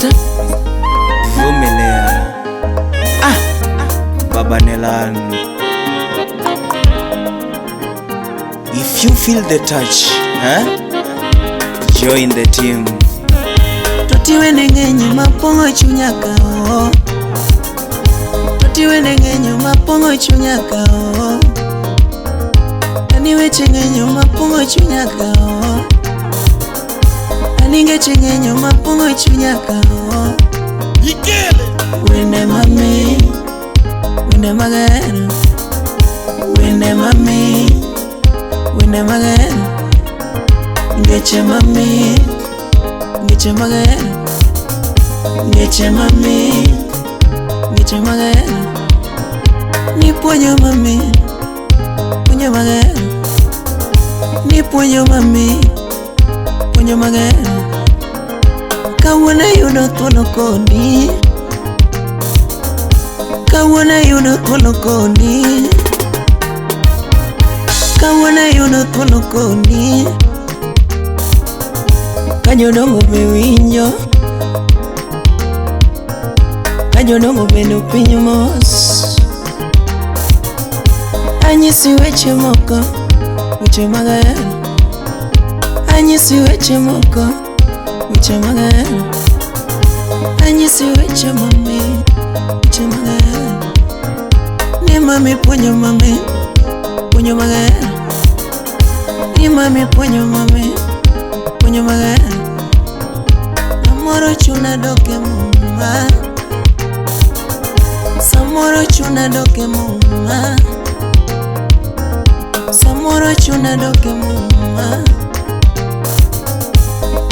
Mister Vumilia. Baba Nelan. If you feel the touch, join the team. Totiwe nengenyo mapongo chunyaka o. Totiwe nengenyo mapongo chunyaka o. Aniwe chengenyo mapongo chunyaka o. Aninge chengenyo mapongo chunyaka o. Yikele. Wende mami, wende magana. Wende mami, wende magana. Ngeche mami, ngeche magana. Ngeche mami, ngeche magana. Ni ponyo mami, ponyo magana. Ni ponyo mami, ponyo magana. Kawuna yudo thuolo kodi. Kawuna yudo thuolo kodi. Kawuna yudo thuolo kodi. Kanyodongo be winjo, kanyodongo bendo piny mos. Anyisi weche moko, weche mager. Anyisi weche moko, weche mager. Anyisi weche mami, weche mager. Ni mami ponyo mami, ponyo mager. Ni mami ponyo mami, ponyo mager. Samoro chuna doke muma, samoro chuna doke muma, samoro chuna doke muma.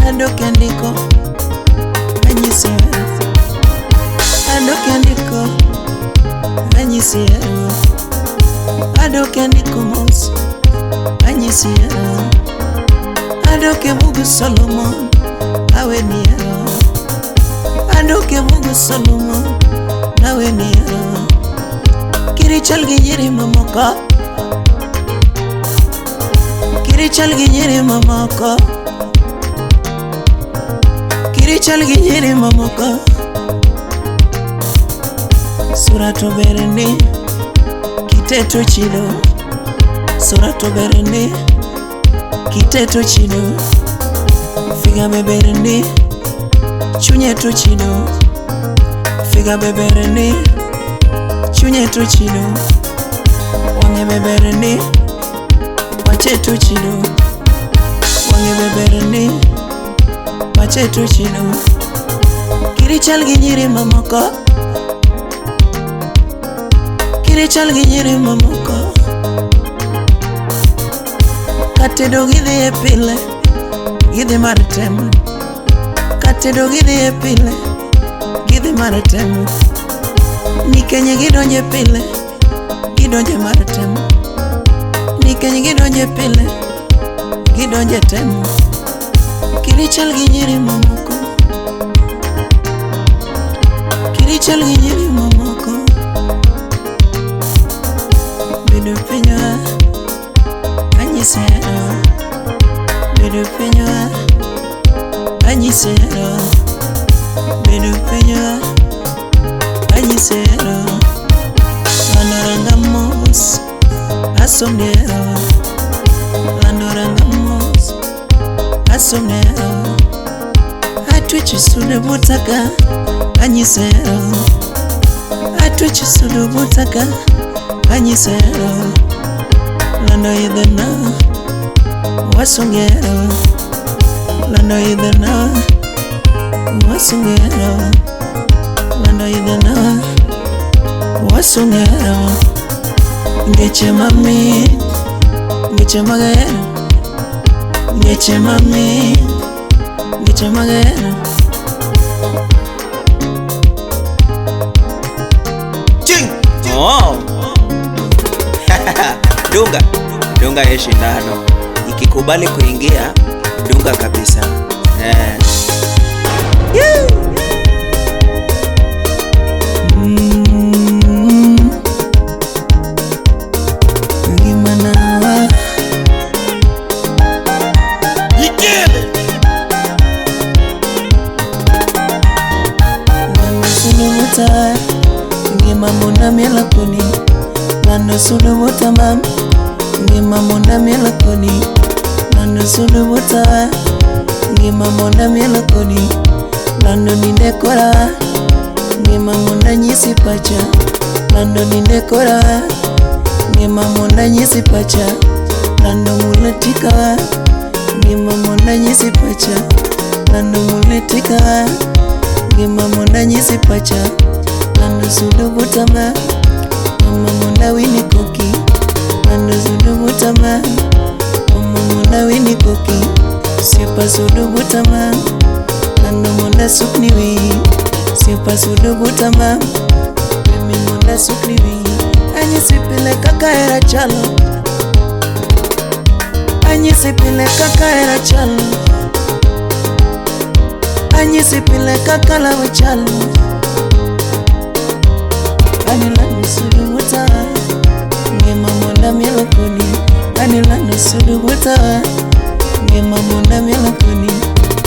Adoke andiko, anyisi adoke andiko, anyisi adoke andiko mos, anyisi adoke bugu Solomon, aweni adoke bugu Solomon, aweni kirichal gi nyiri mamoko, kirichal gi nyiri mamoko, kirichal gi nyiri mamoko. Sura to bereni, kiteto chido. Sura to bereni, kiteto chido. Figa bebereni, chunye to chido. Figa bebereni, chunye to chido. Wange bebereni, wache to chido. Wange bebereni, wache to chido. Kirichal gi nyiri mamoko, kirichal gi nyiri mamoko. Katedo gidhi e pile, gidhi mar temo. Katedo gidhi e pile, gidhi mar temo. Nikenye gidonje pile, gidonje mar temo. Nikenye gidonje pile, gidonje temo. Kirichal gi nyiri mamoko, kirichal gi nyiri mamoko. Bedo pinyo anyise bedo pinyo anyise bedo pinyo anyise Landoranga mos asomnero, Landoranga mos asomnero. Atwichi sude butaka anyise, atwichi sude butaka anyise. Lando idena wasongero, lando idena wasongero, lando idena wasongero. Ngeche mami, ngeche mager. Ngeche mami, ngeche mager. Ching! Oh! Dunga, dunga ya shindano. Ikikubali kuingia, dunga kabisa. Gimana buta ngima mona melakoni lando sudu buta mam ngima mona melakoni lando sudu buta ngima mona melakoni lando nindekora ngima mona nyisi pacha lando nindekora ngima mona nyisi pacha lando muletika ngima mona nyisi pacha lando muletika ngima mona nyisi pacha lando sudu butama mama mona wini koki lando sudu butama mama mona wini koki siapa sudu butama lando mona sukniwi siapa sudu butama mimi mona sukniwi anyi sipile kaka era chalo anyi sipile kaka era chalo anyi sipile kaka lawe chalo anila nusudu buta ngema monda melakoni anila nusudu buta ngema monda melakoni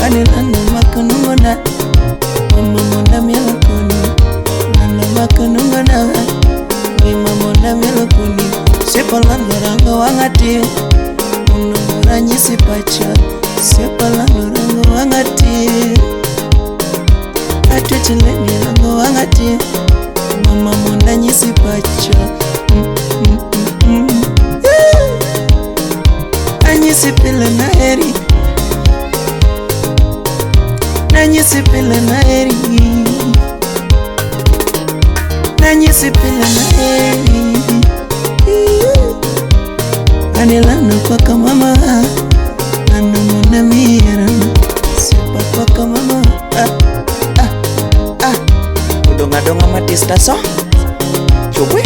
anila numakunungona mama monda melakoni nana makunungona ngema monda melakoni sepalangorango wangati unungora nyisi pacha sepalangorango wangati atuchilengerango wangati mama monda nyisi pacha anyisi pile na heri nanyisi pile na heri nanyisi pile na heri anilano kwa kamama ando mona mira sipa kwa kamama Udonga-donga matista so Chubwe